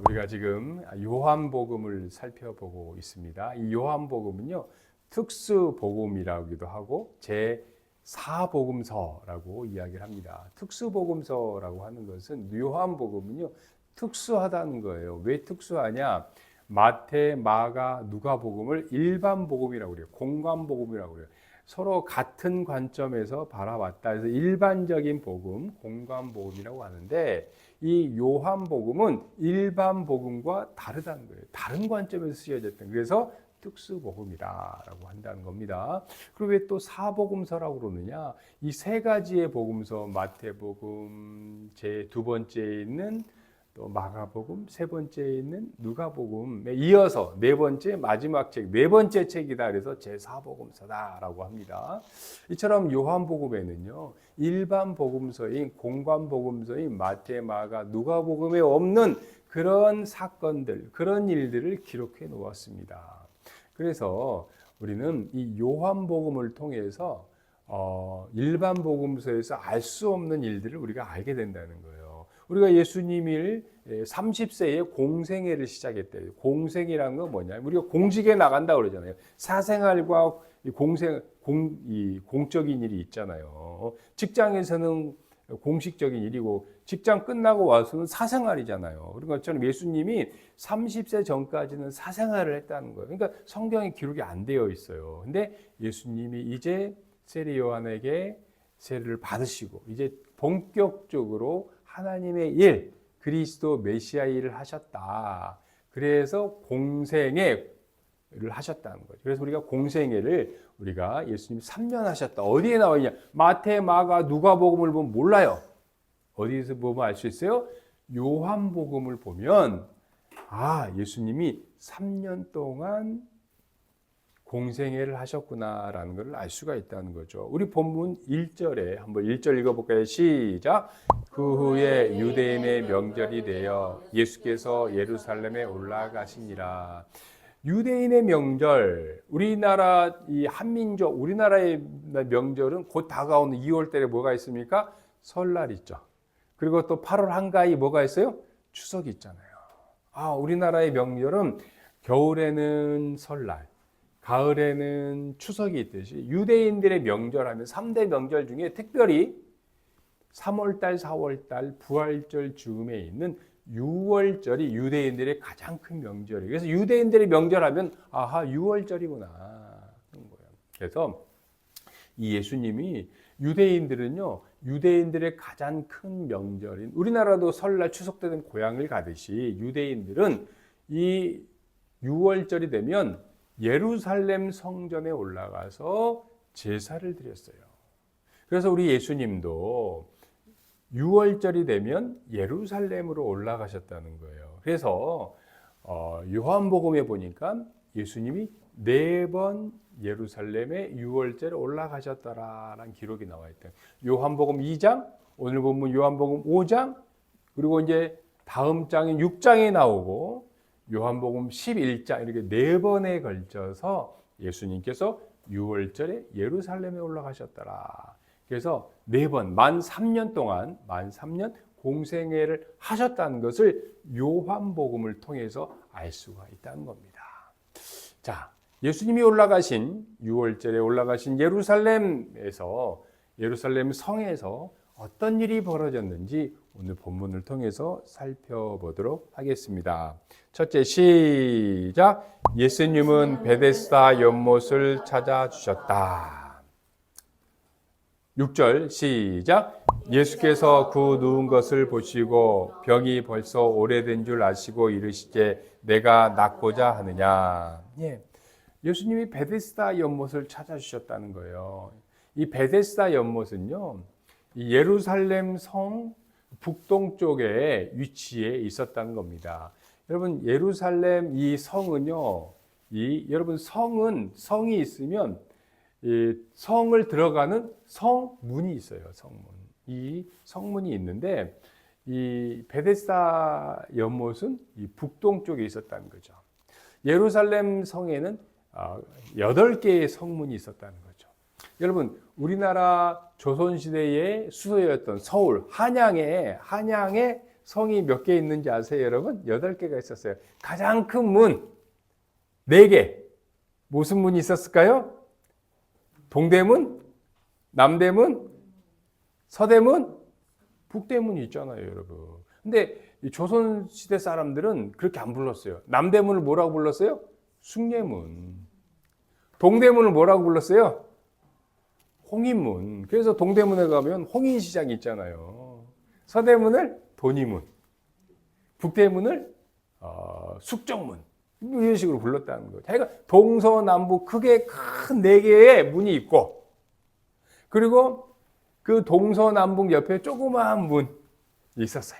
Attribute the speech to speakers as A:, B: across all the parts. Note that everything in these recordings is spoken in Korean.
A: 우리가 지금 요한복음을 살펴보고 있습니다. 이 요한복음은요, 특수복음이라고도 하고 제4복음서라고 이야기를 합니다. 특수복음서라고 하는 것은 요한복음은요, 특수하다는 거예요. 왜 특수하냐? 마태, 마가, 누가복음을 일반복음이라고 그래요. 공관복음이라고 그래요. 서로 같은 관점에서 바라봤다 해서 일반적인 복음, 공관복음이라고 하는데, 이 요한복음은 일반 복음과 다르다는 거예요. 다른 관점에서 쓰여졌던. 그래서 특수복음이다라고 한다는 겁니다. 그리고 왜 또 사복음서라고 그러느냐? 이 세 가지의 복음서, 마태복음, 제 두 번째에 있는 또 마가복음, 세 번째에 있는 누가복음에 이어서 네 번째 마지막 책, 네 번째 책이다. 그래서 제4복음서다라고 합니다. 이처럼 요한복음에는요, 일반 복음서인 공관 복음서인 마태, 마가, 누가복음에 없는 그런 사건들, 그런 일들을 기록해 놓았습니다. 그래서 우리는 이 요한복음을 통해서 일반 복음서에서 알 수 없는 일들을 우리가 알게 된다는 거예요. 우리가 예수님이 30세에 공생애를 시작했대요. 공생이라는 건 뭐냐면 우리가 공직에 나간다 그러잖아요. 사생활과 공적인 일이 있잖아요. 직장에서는 공식적인 일이고 직장 끝나고 와서는 사생활이잖아요. 그런 것처럼 예수님이 30세 전까지는 사생활을 했다는 거예요. 그러니까 성경에 기록이 안 되어 있어요. 근데 예수님이 이제 세례 요한에게 세례를 받으시고 이제 본격적으로 하나님의 일, 그리스도 메시아 일을 하셨다. 그래서 공생애를 하셨다는 거죠. 그래서 우리가 공생애를 우리가 예수님 3년 하셨다. 어디에 나와 있냐? 마태, 마가, 누가복음을 보면 몰라요. 어디에서 보면 알 수 있어요? 요한복음을 보면 예수님이 3년 동안 공생애를 하셨구나라는 것을 알 수가 있다는 거죠. 우리 본문 1절에 한번 1절 읽어볼까요? 시작. 그 후에 유대인의 명절이 되어 예수께서 예루살렘에 올라가시니라. 유대인의 명절, 우리나라 이 한민족, 우리나라의 명절은 곧 다가오는 2월달에 뭐가 있습니까? 설날 있죠. 그리고 또 8월 한가위 뭐가 있어요? 추석이 있잖아요. 우리나라의 명절은 겨울에는 설날, 가을에는 추석이 있듯이 유대인들의 명절하면 3대 명절 중에 특별히 3월달, 4월달, 부활절 즈음에 있는 6월절이 유대인들의 가장 큰 명절이에요. 그래서 유대인들의 명절하면 6월절이구나. 그래서 이 예수님이 유대인들은요, 유대인들의 가장 큰 명절인 우리나라도 설날 추석 때는 고향을 가듯이 유대인들은 이 6월절이 되면 예루살렘 성전에 올라가서 제사를 드렸어요. 그래서 우리 예수님도 6월절이 되면 예루살렘으로 올라가셨다는 거예요. 그래서 요한복음에 보니까 예수님이 4번 예루살렘에 6월절에 올라가셨다라는 기록이 나와 있대요. 요한복음 2장, 오늘 본문 요한복음 5장, 그리고 이제 다음 장인 6장에 나오고 요한복음 11장 이렇게 4번에 걸쳐서 예수님께서 6월절에 예루살렘에 올라가셨더라. 그래서 4번, 만 3년 공생애를 하셨다는 것을 요한복음을 통해서 알 수가 있다는 겁니다. 자, 예수님이 올라가신 6월절에 올라가신 예루살렘에서 예루살렘 성에서 어떤 일이 벌어졌는지 오늘 본문을 통해서 살펴보도록 하겠습니다. 첫째, 시작. 예수님은 베데스다 연못을 찾아주셨다. 6절 시작. 예수께서 그 누운 것을 보시고 병이 벌써 오래된 줄 아시고 이르시되 내가 낫고자 하느냐. 예수님이 베데스다 연못을 찾아주셨다는 거예요. 이 베데스다 연못은요, 이 예루살렘 성 북동쪽에 위치해 있었다는 겁니다. 여러분, 예루살렘 이 성은요, 여러분 성이 있으면 이 성을 들어가는 성문이 있어요. 성문. 이 성문이 있는데 이 베데스다 연못은 이 북동쪽에 있었다는 거죠. 예루살렘 성에는 8개의 성문이 있었다는 거죠. 여러분, 우리나라 조선시대의 수도였던 서울, 한양에 성이 몇 개 있는지 아세요, 여러분? 8개가 있었어요. 가장 큰 문 4개. 무슨 문이 있었을까요? 동대문, 남대문, 서대문, 북대문이 있잖아요, 여러분. 근데 이 조선시대 사람들은 그렇게 안 불렀어요. 남대문을 뭐라고 불렀어요? 숭례문. 동대문을 뭐라고 불렀어요? 홍인문. 그래서 동대문에 가면 홍인시장이 있잖아요. 서대문을 돈이문, 북대문을 숙정문. 이런 식으로 불렀다는 거예요. 자기가 동서남북 크게 큰 4개의 문이 있고, 그리고 그 동서남북 옆에 조그마한 문이 있었어요.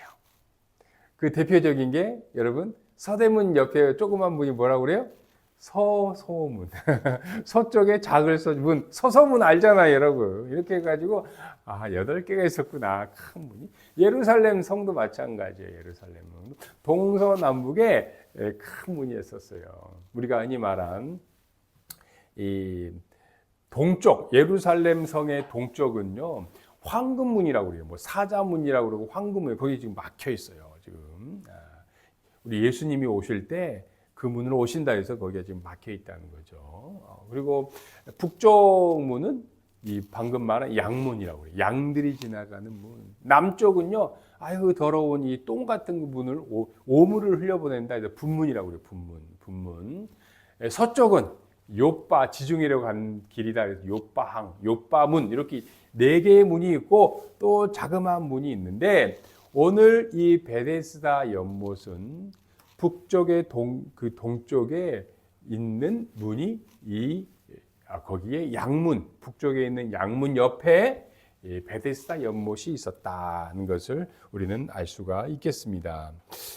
A: 그 대표적인 게 여러분 서대문 옆에 조그만 문이 뭐라고 그래요? 서소문. 서쪽에 작을 문. 서서문 알잖아요, 여러분. 이렇게 해가지고 8개가 있었구나. 큰 문이. 예루살렘 성도 마찬가지예요. 예루살렘 성도. 동서남북에 큰 문이 있었어요. 우리가 흔히 말한 이 동쪽, 예루살렘 성의 동쪽은요, 황금문이라고 그래요. 뭐 사자문이라고 그러고 황금문, 거기 지금 막혀 있어요. 지금 우리 예수님이 오실 때 그 문으로 오신다 해서 거기에 지금 막혀 있다는 거죠. 그리고 북쪽 문은 이 방금 말한 양문이라고 그래요. 양들이 지나가는 문. 남쪽은요, 아유 더러운 이 똥 같은 문을 오물을 흘려보낸다 해서 분문이라고 그래요. 분문. 서쪽은 요빠, 지중해로 간 길이다 해서 요빠항, 요빠문, 이렇게 4개의 문이 있고 또 자그마한 문이 있는데, 오늘 이 베데스다 연못은 북쪽의 동쪽에 있는 문이 거기에 양문, 북쪽에 있는 양문 옆에 베데스다 연못이 있었다는 것을 우리는 알 수가 있겠습니다.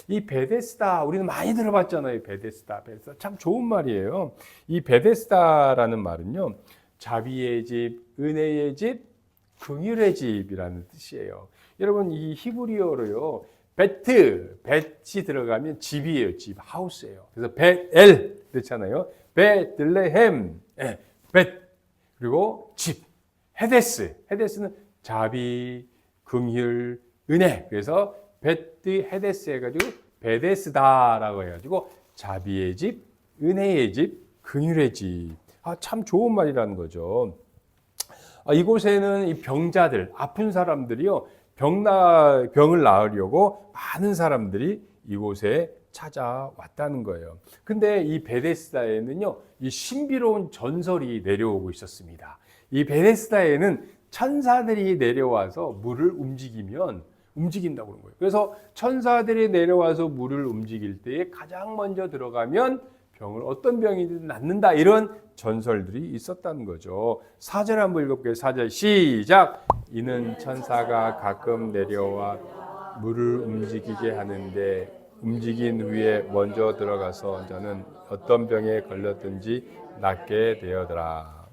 A: 이 베데스다, 우리는 많이 들어봤잖아요. 베데스다 참 좋은 말이에요. 이 베데스다라는 말은요, 자비의 집, 은혜의 집, 긍휼의 집이라는 뜻이에요. 여러분, 이 히브리어로요, 벳이 들어가면 집이에요. 집, 하우스예요. 그래서 벳엘 그렇잖아요. 베들레헴, 벳, 그리고 집, 헤데스는 자비, 긍휼, 은혜. 그래서 베드 헤데스 해가지고 베데스다라고 해가지고 자비의 집, 은혜의 집, 긍휼의 집. 참 좋은 말이라는 거죠. 이곳에는 이 병자들, 아픈 사람들이요, 병을 나으려고 많은 사람들이 이곳에 찾아왔다는 거예요. 근데 이 베데스다에는요, 이 신비로운 전설이 내려오고 있었습니다. 이 베데스다에는 천사들이 내려와서 물을 움직인다고 그런 거예요. 그래서 천사들이 내려와서 물을 움직일 때에 가장 먼저 들어가면 어떤 병이든 낫는다, 이런 전설들이 있었다는 거죠. 4절 한번 읽어볼게요. 4절 시작. 이는 천사가 가끔 내려와 물을 움직이게 하는데 움직인 후에 먼저 들어가서 저는 어떤 병에 걸렸든지 낫게 되었더라.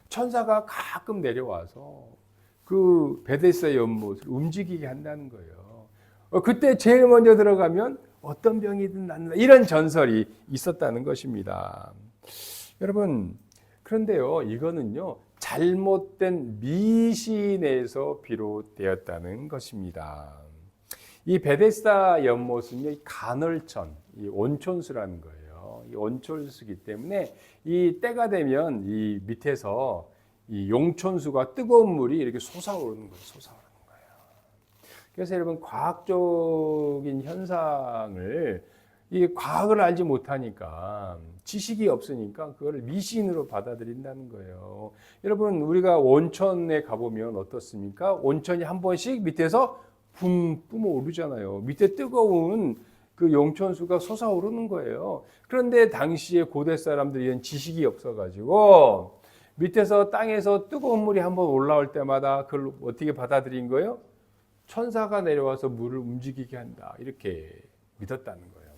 A: 천사가 가끔 내려와서 그 베데스다 연못을 움직이게 한다는 거예요. 그때 제일 먼저 들어가면 어떤 병이든 낫는다, 이런 전설이 있었다는 것입니다. 여러분, 그런데요, 이거는요, 잘못된 미신에서 비롯되었다는 것입니다. 이 베데스다 연못은 간헐천, 이 온천수라는 거예요. 이 온천수이기 때문에 이 때가 되면 이 밑에서 이 용천수가 뜨거운 물이 이렇게 솟아오르는 거예요. 그래서 여러분, 과학적인 현상을, 이 과학을 알지 못하니까, 지식이 없으니까 그거를 미신으로 받아들인다는 거예요. 여러분, 우리가 온천에 가보면 어떻습니까? 온천이 한 번씩 밑에서 붕 뿜어오르잖아요. 밑에 뜨거운 그 용천수가 솟아오르는 거예요. 그런데 당시에 고대 사람들이 지식이 없어가지고 밑에서 땅에서 뜨거운 물이 한번 올라올 때마다 그걸 어떻게 받아들인 거예요? 천사가 내려와서 물을 움직이게 한다, 이렇게 믿었다는 거예요.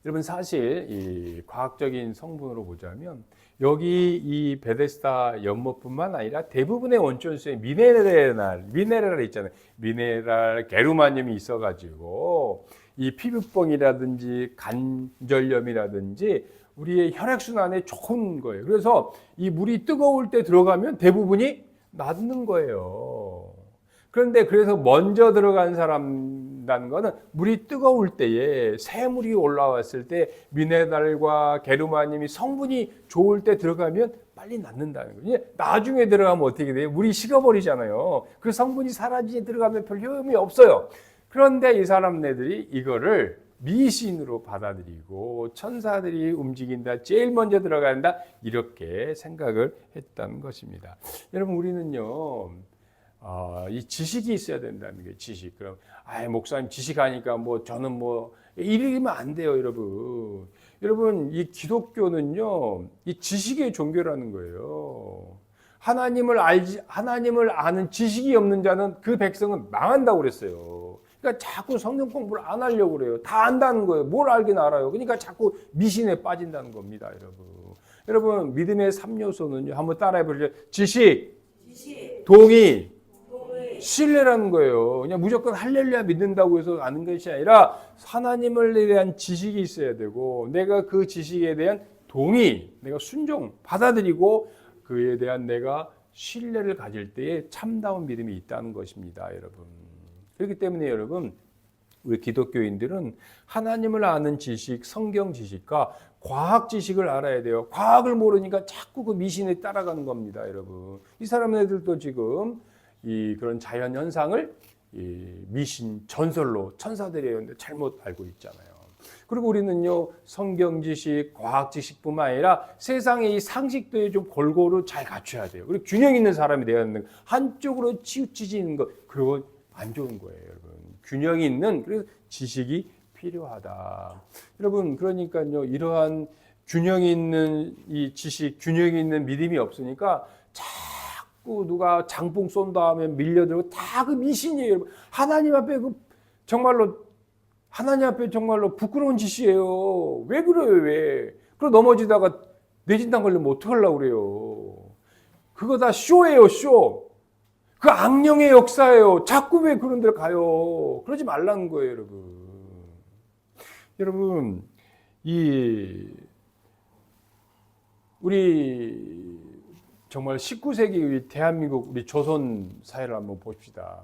A: 여러분, 사실 이 과학적인 성분으로 보자면 여기 이 베데스다 연못뿐만 아니라 대부분의 온천수에 미네랄 있잖아요. 미네랄, 게르마늄이 있어가지고 이 피부병이라든지 관절염이라든지 우리의 혈액순환에 좋은 거예요. 그래서 이 물이 뜨거울 때 들어가면 대부분이 낫는 거예요. 그런데 그래서 먼저 들어간 사람 된다는 것은 물이 뜨거울 때에 새물이 올라왔을 때 미네랄과 게르마늄이 성분이 좋을 때 들어가면 빨리 낫는다는 거예요. 나중에 들어가면 어떻게 돼요? 물이 식어버리잖아요. 그 성분이 사라지게 들어가면 별 효험이 없어요. 그런데 이 사람네들이 이거를 미신으로 받아들이고 천사들이 움직인다, 제일 먼저 들어간다, 이렇게 생각을 했다는 것입니다. 여러분, 우리는요, 이 지식이 있어야 된다는 게 지식. 그럼, 목사님 지식하니까 저는 이러면 안 돼요, 여러분. 여러분, 이 기독교는요, 이 지식의 종교라는 거예요. 하나님을 아는 지식이 없는 자는 그 백성은 망한다고 그랬어요. 그러니까 자꾸 성경 공부를 안 하려고 그래요. 다 안다는 거예요. 뭘 알긴 알아요. 그러니까 자꾸 미신에 빠진다는 겁니다, 여러분. 여러분, 믿음의 3요소는요. 한번 따라해 보시죠. 지식, 동의, 신뢰라는 거예요. 그냥 무조건 할렐루야 믿는다고 해서 아는 것이 아니라 하나님을 대한 지식이 있어야 되고 내가 그 지식에 대한 동의, 내가 순종, 받아들이고 그에 대한 내가 신뢰를 가질 때에 참다운 믿음이 있다는 것입니다, 여러분. 그렇기 때문에 여러분, 우리 기독교인들은 하나님을 아는 지식, 성경 지식과 과학 지식을 알아야 돼요. 과학을 모르니까 자꾸 그 미신에 따라가는 겁니다, 여러분. 이 사람들도 지금 그런 자연 현상을 미신 전설로 천사들이 했는데 잘못 알고 있잖아요. 그리고 우리는요, 성경 지식, 과학 지식뿐만 아니라 세상의 이 상식도에 좀 골고루 잘 갖춰야 돼요. 그리고 균형 있는 사람이 되어야 되는 거. 한쪽으로 치우치지는 거, 그건 안 좋은 거예요, 여러분. 균형이 있는 그래서 지식이 필요하다. 여러분, 그러니까요, 이러한 균형이 있는 이 지식, 균형이 있는 믿음이 없으니까 자꾸 누가 장풍 쏜다 하면 밀려들고 다 그 미신이에요, 여러분. 하나님 앞에 정말로 부끄러운 짓이에요. 왜 그래요, 왜? 그리고 넘어지다가 뇌진탕 걸리면 어떡하려고 그래요. 그거 다 쇼예요, 쇼. 그 악령의 역사예요. 자꾸 왜 그런 데를 가요. 그러지 말라는 거예요, 여러분. 여러분, 우리 정말 19세기 우리 대한민국, 우리 조선 사회를 한번 봅시다.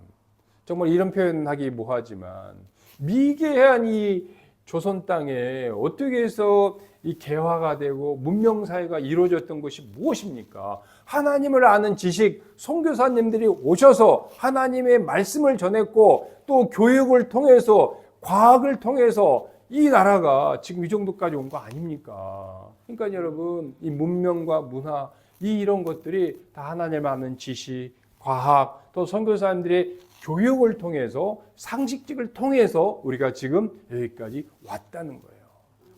A: 정말 이런 표현하기 뭐하지만 미개한 이 조선 땅에 어떻게 해서 이 개화가 되고 문명사회가 이루어졌던 것이 무엇입니까? 하나님을 아는 지식, 선교사님들이 오셔서 하나님의 말씀을 전했고 또 교육을 통해서 과학을 통해서 이 나라가 지금 이 정도까지 온 거 아닙니까? 그러니까 여러분, 이 문명과 문화, 이런 것들이 다 하나님을 아는 지식, 과학, 또 선교사님들의 교육을 통해서 상식직을 통해서 우리가 지금 여기까지 왔다는 거예요.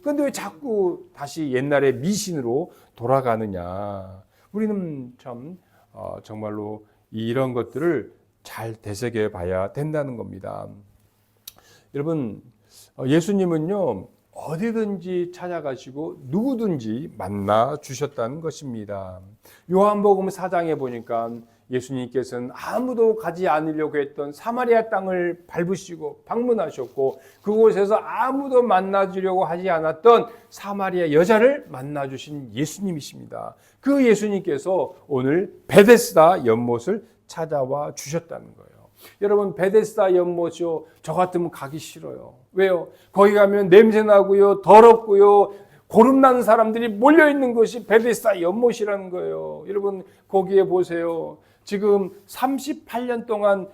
A: 그런데 왜 자꾸 다시 옛날의 미신으로 돌아가느냐? 우리는 참 정말로 이런 것들을 잘 되새겨 봐야 된다는 겁니다. 여러분, 예수님은요, 어디든지 찾아가시고 누구든지 만나 주셨다는 것입니다. 요한복음 4장에 보니까 예수님께서는 아무도 가지 않으려고 했던 사마리아 땅을 밟으시고 방문하셨고 그곳에서 아무도 만나주려고 하지 않았던 사마리아 여자를 만나주신 예수님이십니다. 그 예수님께서 오늘 베데스다 연못을 찾아와 주셨다는 거예요. 여러분, 베데스다 연못이요, 저 같으면 가기 싫어요. 왜요? 거기 가면 냄새나고요, 더럽고요, 고름나는 사람들이 몰려있는 것이 베데스다 연못이라는 거예요. 여러분, 거기에 보세요. 지금 38년 동안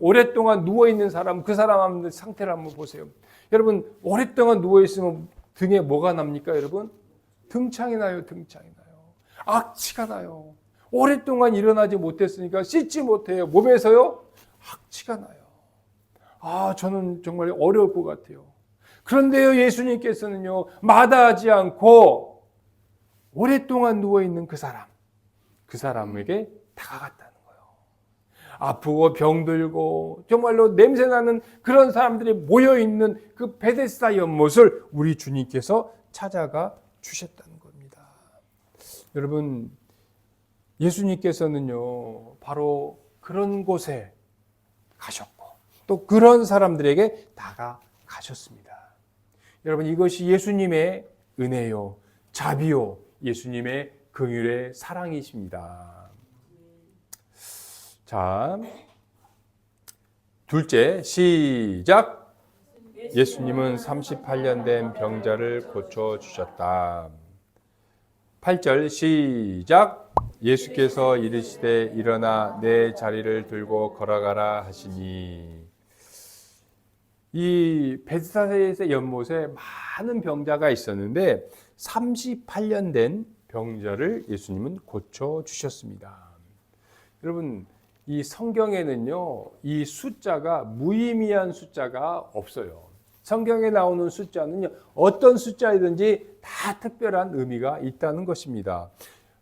A: 오랫동안 누워있는 사람, 그 사람 상태를 한번 보세요. 여러분, 오랫동안 누워있으면 등에 뭐가 납니까, 여러분? 등창이 나요, 등창이 나요. 악취가 나요. 오랫동안 일어나지 못했으니까 씻지 못해요. 몸에서요, 악취가 나요. 저는 정말 어려울 것 같아요. 그런데요, 예수님께서는요, 마다하지 않고 오랫동안 누워있는 그 사람에게 다가갔다는 거예요. 아프고 병들고 정말로 냄새나는 그런 사람들이 모여있는 그 베데스다 연못을 우리 주님께서 찾아가 주셨다는 겁니다. 여러분, 예수님께서는요, 바로 그런 곳에 가셨고 또 그런 사람들에게 다가가셨습니다. 여러분, 이것이 예수님의 은혜요, 자비요, 예수님의 긍휼의 사랑이십니다. 자, 둘째, 시작. 예수님은 38년 된 병자를 고쳐주셨다. 8절 시작. 예수께서 이르시되 일어나 내 자리를 들고 걸어가라 하시니. 이 베드사다의 연못에 많은 병자가 있었는데 38년 된 병자를 예수님은 고쳐주셨습니다. 여러분, 이 성경에는요, 이 숫자가 무의미한 숫자가 없어요. 성경에 나오는 숫자는요, 어떤 숫자이든지 다 특별한 의미가 있다는 것입니다.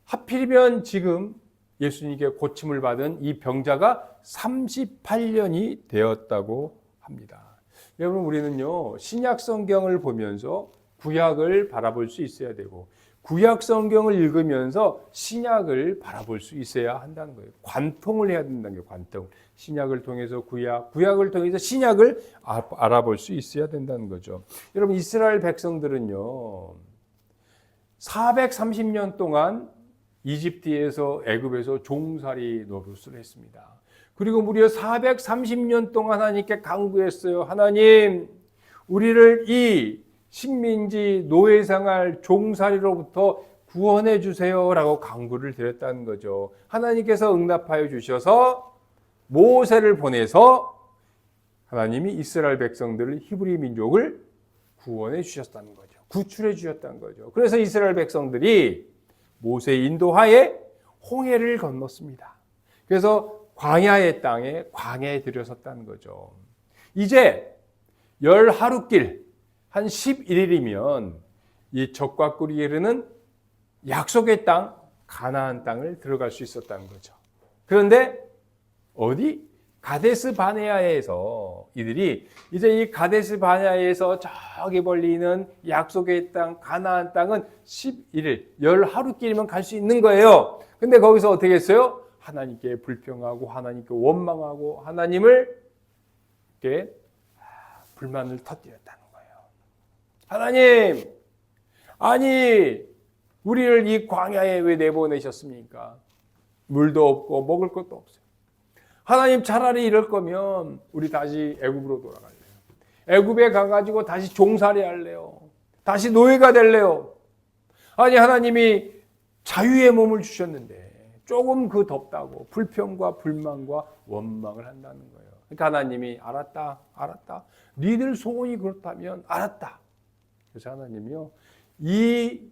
A: 하필이면 지금 예수님께 고침을 받은 이 병자가 38년이 되었다고 합니다. 여러분, 우리는요, 신약 성경을 보면서 구약을 바라볼 수 있어야 되고, 구약 성경을 읽으면서 신약을 바라볼 수 있어야 한다는 거예요. 관통을 해야 된다는 거예요. 관통. 신약을 통해서 구약, 구약을 통해서 신약을 알아볼 수 있어야 된다는 거죠. 여러분, 이스라엘 백성들은요, 430년 동안 이집트에서, 애굽에서 종살이 노릇을 했습니다. 그리고 무려 430년 동안 하나님께 간구했어요. 하나님, 우리를 이 식민지 노예생활 종살이로부터 구원해 주세요라고 간구를 드렸다는 거죠. 하나님께서 응답하여 주셔서 모세를 보내서 하나님이 이스라엘 백성들을, 히브리 민족을 구원해 주셨다는 거죠. 구출해 주셨다는 거죠. 그래서 이스라엘 백성들이 모세의 인도하에 홍해를 건넜습니다. 그래서 광야의 땅에 광야에 들여섰다는 거죠. 이제 열 하루길 한 11일이면 이 적과 꿀이 흐르는 약속의 땅, 가나안 땅을 들어갈 수 있었다는 거죠. 그런데 어디? 가데스 바네아에서 이들이 이제 이 가데스 바네아에서 저기 멀리 있는 약속의 땅, 가나안 땅은 11일, 열 하루길이면 갈 수 있는 거예요. 근데 거기서 어떻게 했어요? 하나님께 불평하고 하나님께 원망하고 하나님을 이렇게 불만을 터뜨렸다는 거예요. 하나님, 아니 우리를 이 광야에 왜 내보내셨습니까? 물도 없고 먹을 것도 없어요. 하나님, 차라리 이럴 거면 우리 다시 애굽으로 돌아갈래요. 애굽에 가가지고 다시 종살이 할래요. 다시 노예가 될래요. 아니, 하나님이 자유의 몸을 주셨는데 조금 그 덥다고 불평과 불만과 원망을 한다는 거예요. 그러니까 하나님이 알았다. 니들 소원이 그렇다면 알았다. 그래서 하나님이요, 이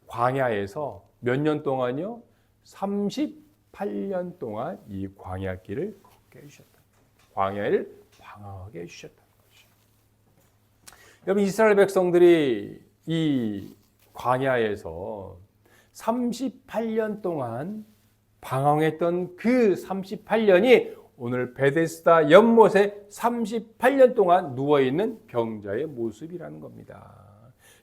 A: 광야에서 몇 년 동안요? 38년 동안 이 광야길을 걷게 해주셨다. 광야를 방황하게 해주셨다는 거죠. 여러분, 이스라엘 백성들이 이 광야에서 38년 동안 방황했던 그 38년이 오늘 베데스다 연못에 38년 동안 누워있는 병자의 모습이라는 겁니다.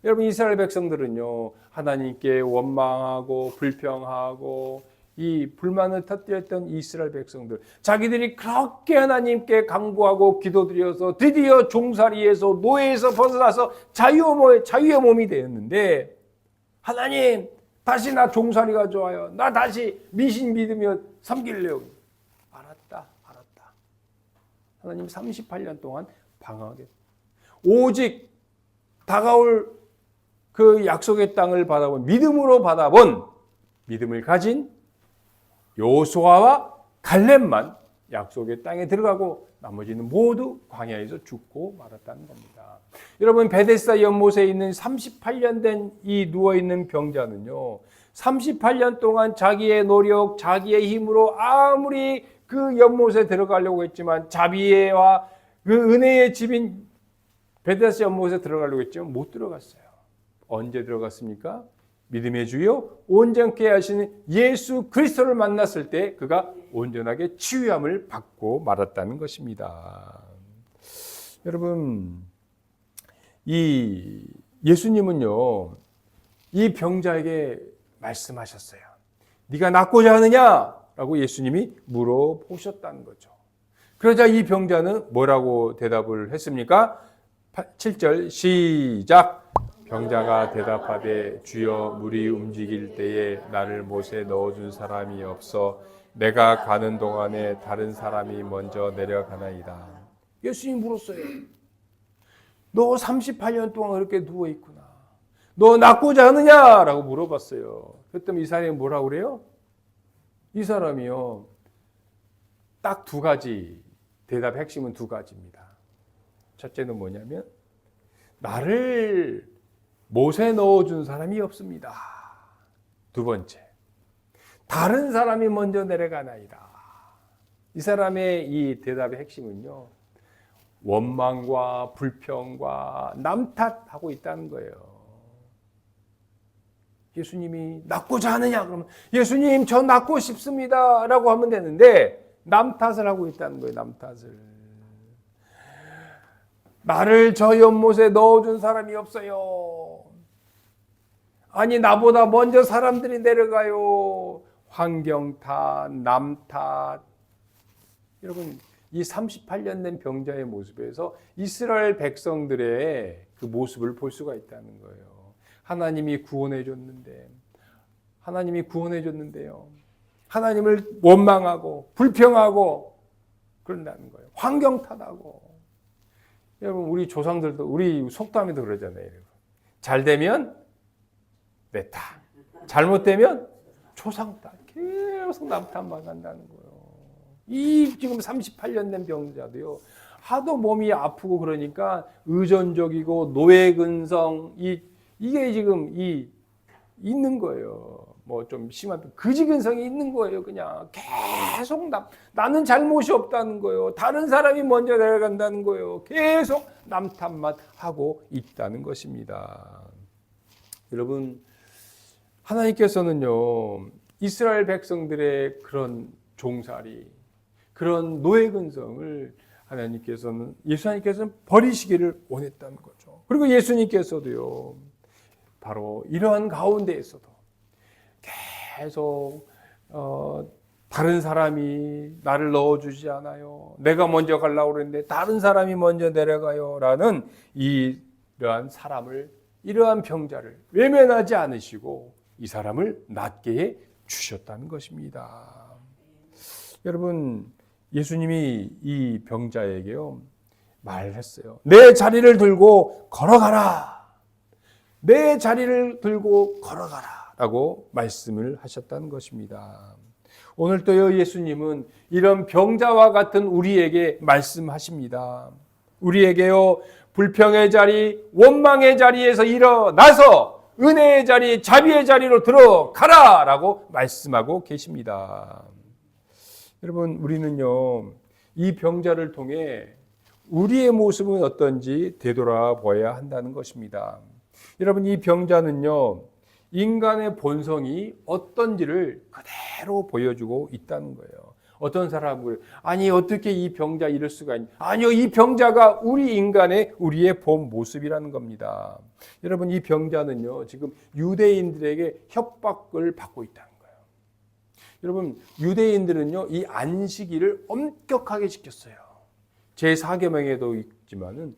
A: 여러분, 이스라엘 백성들은요, 하나님께 원망하고 불평하고 이 불만을 터뜨렸던 이스라엘 백성들, 자기들이 그렇게 하나님께 간구하고 기도드려서 드디어 종살이에서 노예에서 벗어나서 자유의 몸이 되었는데, 하나님, 다시 나 종살이가 좋아요. 나 다시 미신 믿으며 섬길래요. 알았다. 하나님 38년 동안 방황하게, 오직 다가올 그 약속의 땅을 받아본, 믿음으로 받아본, 믿음을 가진 여호수아와 갈렙만 약속의 땅에 들어가고 나머지는 모두 광야에서 죽고 말았다는 겁니다. 여러분, 베데스다 연못에 있는 38년 된 이 누워있는 병자는요, 38년 동안 자기의 노력, 자기의 힘으로 아무리 그 연못에 들어가려고 했지만, 자비와 그 은혜의 집인 베데스다 연못에 들어가려고 했지만 못 들어갔어요. 언제 들어갔습니까? 믿음의 주요 온전케 하시는 예수 그리스도를 만났을 때 그가 온전하게 치유함을 받고 말았다는 것입니다. 여러분, 이 예수님은요, 이 병자에게 말씀하셨어요. 네가 낫고자 하느냐? 라고 예수님이 물어보셨다는 거죠. 그러자 이 병자는 뭐라고 대답을 했습니까? 7절 시작. 병자가 대답하되 주여, 물이 움직일 때에 나를 못에 넣어준 사람이 없어 내가 가는 동안에 다른 사람이 먼저 내려가나이다. 예수님이 물었어요. 너 38년 동안 그렇게 누워있구나. 너 낫고자 하느냐? 라고 물어봤어요. 그랬더니 이 사람이 뭐라고 그래요? 이 사람이요. 딱 두 가지, 대답의 핵심은 두 가지입니다. 첫째는 뭐냐면, 나를 못에 넣어준 사람이 없습니다. 두 번째, 다른 사람이 먼저 내려가나이다. 이 사람의 이 대답의 핵심은요, 원망과 불평과 남 탓하고 있다는 거예요. 예수님이 낫고자 하느냐? 그러면 예수님 저 낫고 싶습니다 라고 하면 되는데 남 탓을 하고 있다는 거예요. 남 탓을. 나를 저 연못에 넣어준 사람이 없어요. 아니 나보다 먼저 사람들이 내려가요. 환경 탓, 남 탓. 여러분 이 38년 된 병자의 모습에서 이스라엘 백성들의 그 모습을 볼 수가 있다는 거예요. 하나님이 구원해 줬는데요. 하나님을 원망하고 불평하고 그런다는 거예요. 환경 탓하고. 여러분 우리 조상들도 우리 속담에도 그러잖아요. 잘 되면 내 탓, 잘못되면 조상 탓. 계속 남 탓만 한다는 거예요. 이 지금 38년 된 병자도요. 하도 몸이 아프고 그러니까 의존적이고 노예근성 이게 지금 있는 거예요. 뭐 좀 심한 거지근성이 있는 거예요. 그냥 계속 나는 잘못이 없다는 거예요. 다른 사람이 먼저 내려간다는 거예요. 계속 남 탓만 하고 있다는 것입니다. 여러분 하나님께서는요 이스라엘 백성들의 그런 종살이 그런 노예근성을 예수님께서는 버리시기를 원했다는 거죠. 그리고 예수님께서도요 바로 이러한 가운데에서도 계속 다른 사람이 나를 넣어주지 않아요. 내가 먼저 가려고 그랬는데 다른 사람이 먼저 내려가요. 라는 이러한 사람을 이러한 병자를 외면하지 않으시고 이 사람을 낫게 해 주셨다는 것입니다. 여러분 예수님이 이 병자에게요 말했어요. 내 자리를 들고 걸어가라. 내 자리를 들고 걸어가라 라고 말씀을 하셨다는 것입니다. 오늘 또요 예수님은 이런 병자와 같은 우리에게 말씀하십니다. 우리에게요 불평의 자리, 원망의 자리에서 일어나서 은혜의 자리, 자비의 자리로 들어가라 라고 말씀하고 계십니다. 여러분 우리는요 이 병자를 통해 우리의 모습은 어떤지 되돌아봐야 한다는 것입니다. 여러분 이 병자는요 인간의 본성이 어떤지를 그대로 보여주고 있다는 거예요. 어떤 사람은 아니 어떻게 이 병자 이럴 수가 있냐. 아니요 이 병자가 우리 인간의 우리의 본 모습이라는 겁니다. 여러분 이 병자는요 지금 유대인들에게 협박을 받고 있다는 거예요. 여러분 유대인들은요 이 안식일을 엄격하게 지켰어요. 제4계명에도 있지만은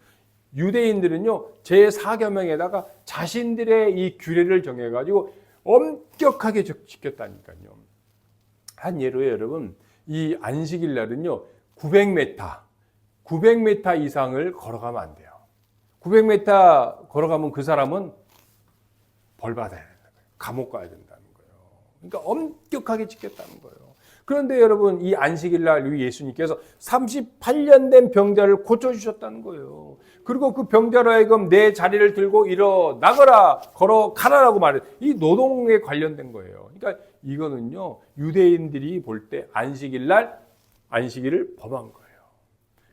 A: 유대인들은요 제4계명에다가 자신들의 이 규례를 정해가지고 엄격하게 지켰다니까요. 한 예로 여러분 이 안식일 날은요 900m 이상을 걸어가면 안 돼요. 900m 걸어가면 그 사람은 벌 받아야 된다는 거예요. 감옥 가야 된다는 거예요. 그러니까 엄격하게 지켰다는 거예요. 그런데 여러분 이 안식일 날 우리 예수님께서 38년 된 병자를 고쳐주셨다는 거예요. 그리고 그 병자로 하여금 내 자리를 들고 일어나거라 걸어가라라고 말해요. 이 노동에 관련된 거예요. 그러니까 이거는요 유대인들이 볼 때 안식일 날 안식일을 범한 거예요.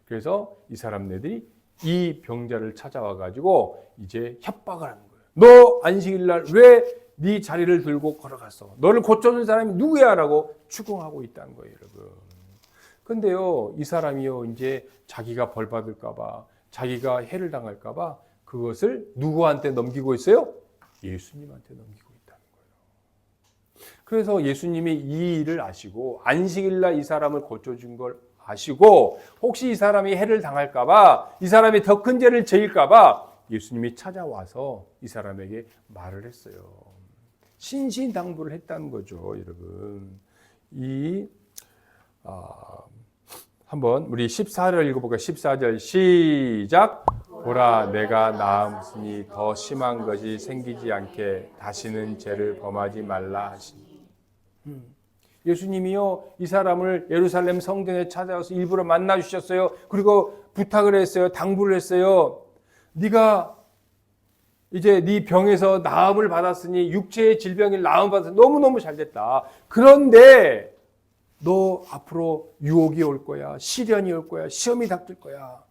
A: 그래서 이 사람들이 이 병자를 찾아와 가지고 이제 협박을 하는 거예요. 너 안식일 날 왜 네 자리를 들고 걸어갔어? 너를 고쳐준 사람이 누구야? 라고 추궁하고 있다는 거예요, 여러분. 근데요, 이 사람이요, 이제 자기가 벌 받을까봐, 자기가 해를 당할까봐 그것을 누구한테 넘기고 있어요? 예수님한테 넘기고 있다는 거예요. 그래서 예수님이 이 일을 아시고, 안식일날 이 사람을 고쳐준 걸 아시고, 혹시 이 사람이 해를 당할까봐, 이 사람이 더 큰 죄를 지을까봐 예수님이 찾아와서 이 사람에게 말을 했어요. 신신당부를 했다는 거죠, 여러분. 이 한번 우리 14절 읽어볼까요? 14절 시작. 보라 내가 나음으니 더 심한 것이 생기지 않게 다시는 죄를 범하지 말라 하시니. 예수님이요 이 사람을 예루살렘 성전에 찾아와서 일부러 만나 주셨어요. 그리고 부탁을 했어요. 당부를 했어요. 네가 이제 네 병에서 나음을 받았으니 육체의 질병이 나음 받아서 너무너무 잘 됐다. 그런데 너 앞으로 유혹이 올 거야. 시련이 올 거야. 시험이 닥칠 거야.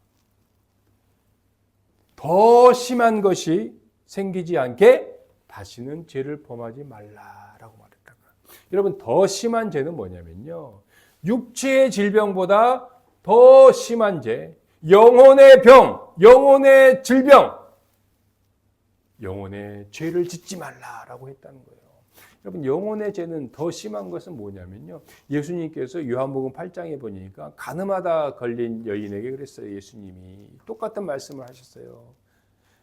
A: 더 심한 것이 생기지 않게 다시는 죄를 범하지 말라라고 말했다고요. 여러분 더 심한 죄는 뭐냐면요. 육체의 질병보다 더 심한 죄, 영혼의 병, 영혼의 질병, 영혼의 죄를 짓지 말라라고 했다는 거예요. 여러분 영혼의 죄는 더 심한 것은 뭐냐면요. 예수님께서 요한복음 8장에 보니까 가늠하다 걸린 여인에게 그랬어요. 예수님이 똑같은 말씀을 하셨어요.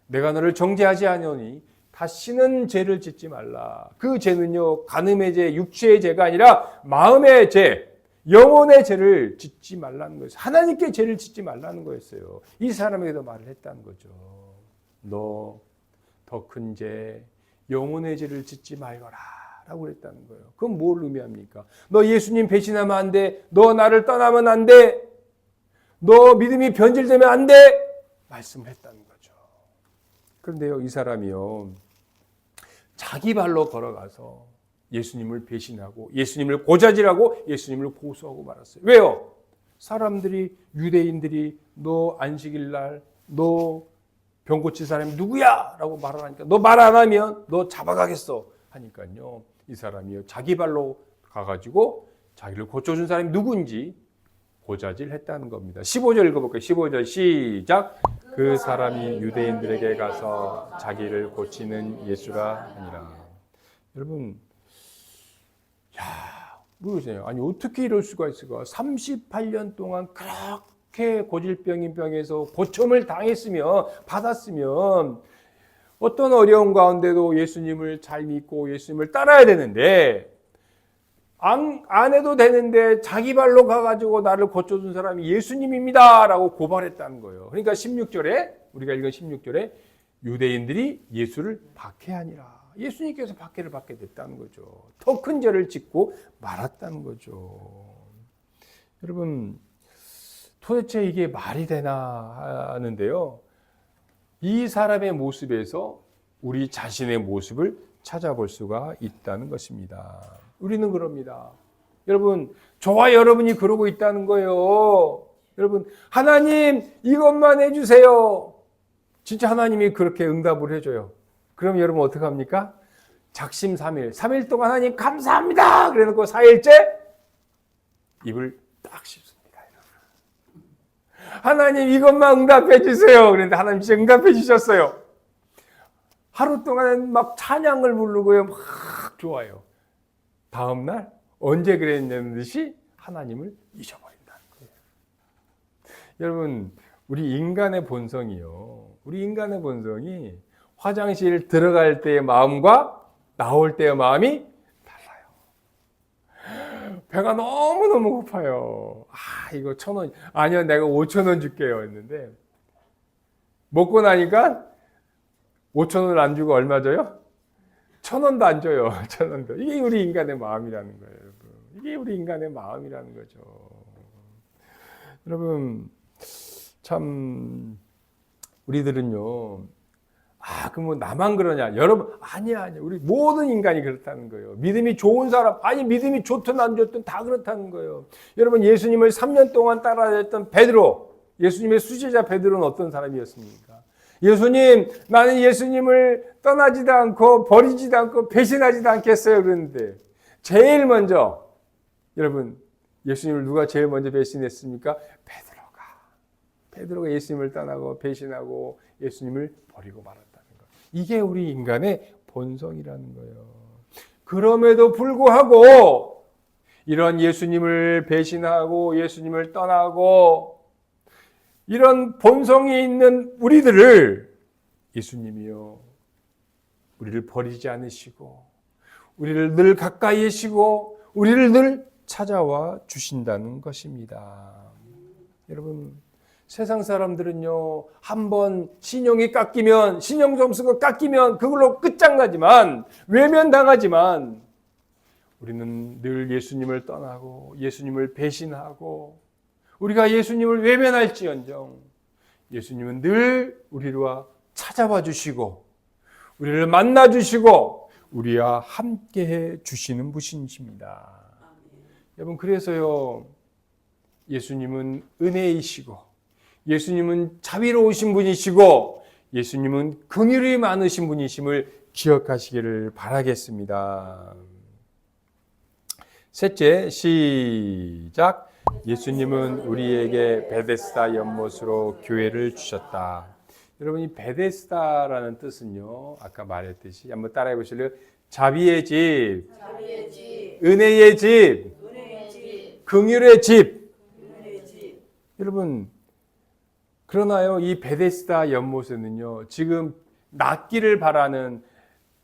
A: 내가 너를 정죄하지 아니오니 다시는 죄를 짓지 말라. 그 죄는요. 간음의 죄, 육체의 죄가 아니라 마음의 죄, 영혼의 죄를 짓지 말라는 거였어요. 하나님께 죄를 짓지 말라는 거였어요. 이 사람에게도 말을 했다는 거죠. 너 더 큰 죄, 영혼의 죄를 짓지 말거라 라고 그랬다는 거예요. 그건 뭘 의미합니까? 너 예수님 배신하면 안 돼. 너 나를 떠나면 안 돼. 너 믿음이 변질되면 안 돼. 말씀을 했다는 거죠. 그런데요, 이 사람이요, 자기 발로 걸어가서 예수님을 배신하고 예수님을 고자질하고 예수님을 고소하고 말았어요. 왜요? 사람들이, 유대인들이 너 안식일 날 너 병 고칠 사람이 누구야? 라고 말을 하니까 너 말 안 하면 너 잡아가겠어 하니까요. 이 사람이요 자기 발로 가가지고 자기를 고쳐준 사람이 누군지 고자질했다는 겁니다. 15절 읽어볼까요? 15절 시작. 그 사람이 유대인들에게 가서 자기를 고치는 예수라 하니라. 여러분, 모르세요. 아니 어떻게 이럴 수가 있을까? 38년 동안 그렇게 고질병인 병에서 고침을 당했으면 받았으면 어떤 어려운 가운데도 예수님을 잘 믿고 예수님을 따라야 되는데 안 해도 되는데 자기 발로 가가지고 나를 고쳐준 사람이 예수님입니다 라고 고발했다는 거예요. 그러니까 16절에 우리가 읽은 16절에 유대인들이 예수를 박해하니라. 예수님께서 박해를 받게 됐다는 거죠. 더 큰 죄를 짓고 말았다는 거죠. 여러분 도대체 이게 말이 되나 하는데요. 이 사람의 모습에서 우리 자신의 모습을 찾아볼 수가 있다는 것입니다. 우리는 그럽니다. 여러분, 저와 여러분이 그러고 있다는 거예요. 여러분, 하나님 이것만 해주세요. 진짜 하나님이 그렇게 응답을 해줘요. 그럼 여러분 어떻게 합니까? 작심 3일, 3일 동안 하나님 감사합니다. 그래놓고 4일째 입을 딱 씹습니다. 하나님 이것만 응답해 주세요. 그런데 하나님 진짜 응답해 주셨어요. 하루 동안 막 찬양을 부르고요. 막 좋아요. 다음 날 언제 그랬냐는 듯이 하나님을 잊어버린다는 거예요. 여러분, 우리 인간의 본성이요. 우리 인간의 본성이 화장실 들어갈 때의 마음과 나올 때의 마음이 달라요. 배가 너무너무 고파요. 이거 1,000원, 아니요, 내가 5,000원 줄게요. 했는데, 먹고 나니까 5,000원을 안 주고 얼마 줘요? 1,000원도 안 줘요. 1,000원도. 이게 우리 인간의 마음이라는 거예요, 여러분. 이게 우리 인간의 마음이라는 거죠. 여러분, 참, 우리들은요, 그럼 나만 그러냐? 여러분, 아니야. 우리 모든 인간이 그렇다는 거예요. 믿음이 좋은 사람, 믿음이 좋든 안 좋든 다 그렇다는 거예요. 여러분, 예수님을 3년 동안 따라다녔던 베드로, 예수님의 수제자 베드로는 어떤 사람이었습니까? 예수님, 나는 예수님을 떠나지도 않고 버리지도 않고 배신하지도 않겠어요. 그런데 제일 먼저, 여러분, 예수님을 누가 제일 먼저 배신했습니까? 베드로가 예수님을 떠나고 배신하고 예수님을 버리고 말았다는 것. 이게 우리 인간의 본성이라는 거예요. 그럼에도 불구하고 이런 예수님을 배신하고 예수님을 떠나고 이런 본성이 있는 우리들을 예수님이요, 우리를 버리지 않으시고 우리를 늘 가까이 하시고 우리를 늘 찾아와 주신다는 것입니다. 여러분, 세상 사람들은요, 한번 신용이 깎이면, 신용 점수가 깎이면 그걸로 끝장나지만, 외면당하지만, 우리는 늘 예수님을 떠나고, 예수님을 배신하고, 우리가 예수님을 외면할지언정, 예수님은 늘 우리와 찾아와 주시고, 우리를 만나 주시고, 우리와 함께 해 주시는 분이십니다. 여러분, 그래서요, 예수님은 은혜이시고, 예수님은 자비로우신 분이시고, 예수님은 긍휼이 많으신 분이심을 기억하시기를 바라겠습니다. 셋째, 시작. 예수님은 우리에게 베데스다 연못으로 교회를 주셨다. 여러분, 이 베데스다라는 뜻은요, 아까 말했듯이 한번 따라해 보실래요? 자비의 집, 은혜의 집, 긍휼의 집. 여러분, 그러나요, 이 베데스다 연못에는요, 지금 낫기를 바라는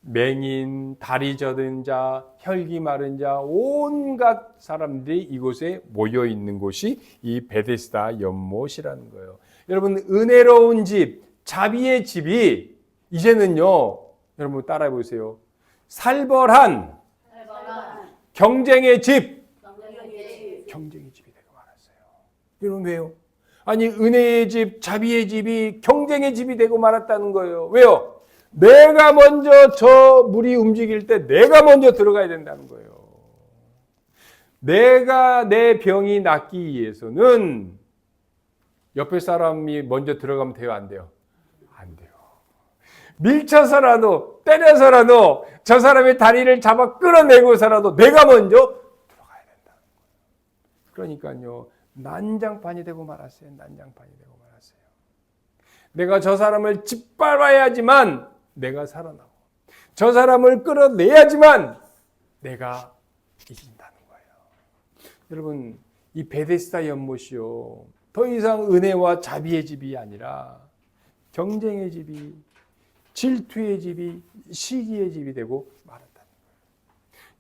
A: 맹인, 다리 젖은 자, 혈기 마른 자, 온갖 사람들이 이곳에 모여 있는 곳이 이 베데스다 연못이라는 거예요. 여러분, 은혜로운 집, 자비의 집이 이제는요, 여러분 따라해 보세요. 살벌한 경쟁의 집, 경쟁의 집이 되고 말았어요. 여러분, 왜요? 아니, 은혜의 집, 자비의 집이 경쟁의 집이 되고 말았다는 거예요. 왜요? 내가 먼저 저 물이 움직일 때 내가 먼저 들어가야 된다는 거예요. 내가 내 병이 낫기 위해서는 옆에 사람이 먼저 들어가면 돼요, 안 돼요? 안 돼요. 밀쳐서라도, 때려서라도, 저 사람의 다리를 잡아 끌어내고서라도 내가 먼저 들어가야 된다는 거예요. 그러니까요, 난장판이 되고 말았어요. 난장판이 되고 말았어요. 내가 저 사람을 짓밟아야지만 내가 살아나고, 저 사람을 끌어내야지만 내가 이긴다는 거예요. 여러분, 이 베데스다 연못이요, 더 이상 은혜와 자비의 집이 아니라 경쟁의 집이, 질투의 집이, 시기의 집이 되고 말았다는 거예요.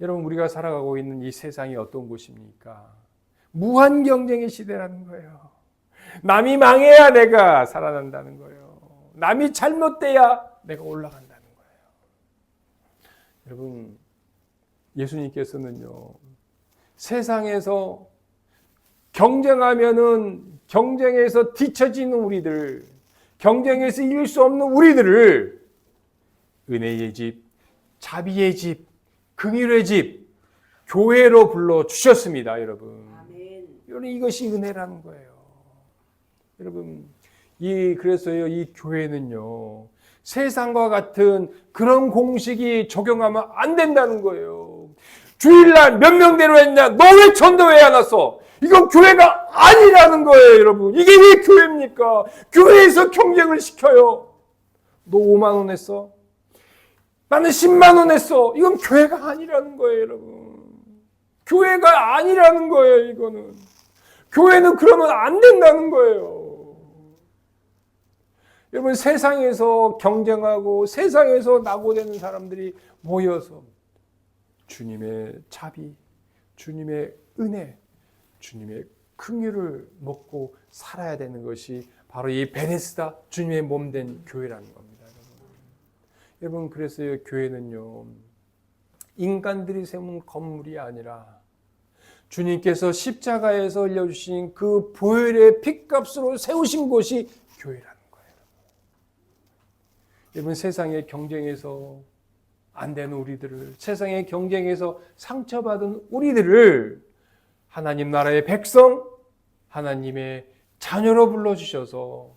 A: 여러분, 우리가 살아가고 있는 이 세상이 어떤 곳입니까? 무한 경쟁의 시대라는 거예요. 남이 망해야 내가 살아난다는 거예요. 남이 잘못돼야 내가 올라간다는 거예요. 여러분, 예수님께서는요, 세상에서 경쟁에서 뒤처지는 우리들, 경쟁에서 이길 수 없는 우리들을 은혜의 집, 자비의 집, 긍휼의 집, 교회로 불러주셨습니다, 여러분. 여러분, 이것이 은혜라는 거예요. 여러분, 그래서요, 이 교회는요, 세상과 같은 그런 공식이 적용하면 안 된다는 거예요. 주일날 몇 명대로 했냐? 너 왜 전도회 안 왔어? 이건 교회가 아니라는 거예요, 여러분. 이게 왜 교회입니까? 교회에서 경쟁을 시켜요. 너 5만 원 했어? 나는 10만 원 했어. 이건 교회가 아니라는 거예요, 여러분. 교회가 아니라는 거예요, 이거는. 교회는 그러면 안 된다는 거예요. 여러분, 세상에서 경쟁하고 세상에서 낙오되는 사람들이 모여서 주님의 자비, 주님의 은혜, 주님의 긍휼을 먹고 살아야 되는 것이 바로 이 베데스다 주님의 몸된 교회라는 겁니다. 여러분, 그래서요, 교회는요, 인간들이 세운 건물이 아니라 주님께서 십자가에서 흘려주신 그 보혈의 핏값으로 세우신 곳이 교회라는 거예요. 여러분, 세상의 경쟁에서 안 되는 우리들을, 세상의 경쟁에서 상처받은 우리들을 하나님 나라의 백성, 하나님의 자녀로 불러주셔서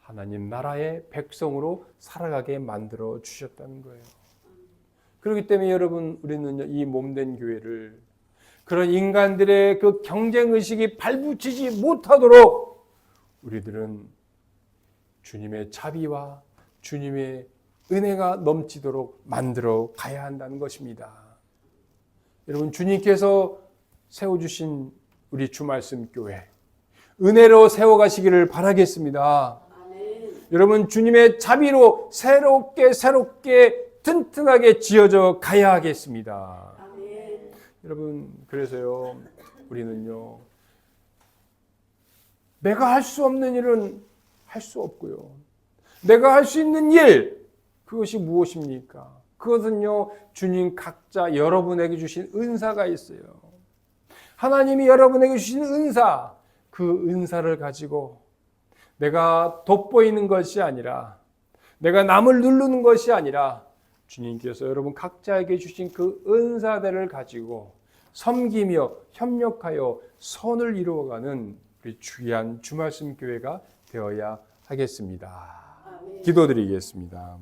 A: 하나님 나라의 백성으로 살아가게 만들어 주셨다는 거예요. 그렇기 때문에 여러분, 우리는 이 몸된 교회를 그런 인간들의 그 경쟁의식이 발붙이지 못하도록 우리들은 주님의 자비와 주님의 은혜가 넘치도록 만들어 가야 한다는 것입니다. 여러분, 주님께서 세워주신 우리 주말씀 교회, 은혜로 세워가시기를 바라겠습니다. 아멘. 여러분, 주님의 자비로 새롭게 튼튼하게 지어져 가야 하겠습니다. 아멘. 여러분, 그래서요, 우리는요, 내가 할 수 없는 일은 할 수 없고요. 내가 할 수 있는 일, 그것이 무엇입니까? 그것은요, 주님 각자 여러분에게 주신 은사가 있어요. 하나님이 여러분에게 주신 은사, 그 은사를 가지고 내가 돋보이는 것이 아니라, 내가 남을 누르는 것이 아니라, 주님께서 여러분 각자에게 주신 그 은사들을 가지고 섬기며 협력하여 선을 이루어가는 우리 귀한 주말씀 교회가 되어야 하겠습니다. 기도드리겠습니다.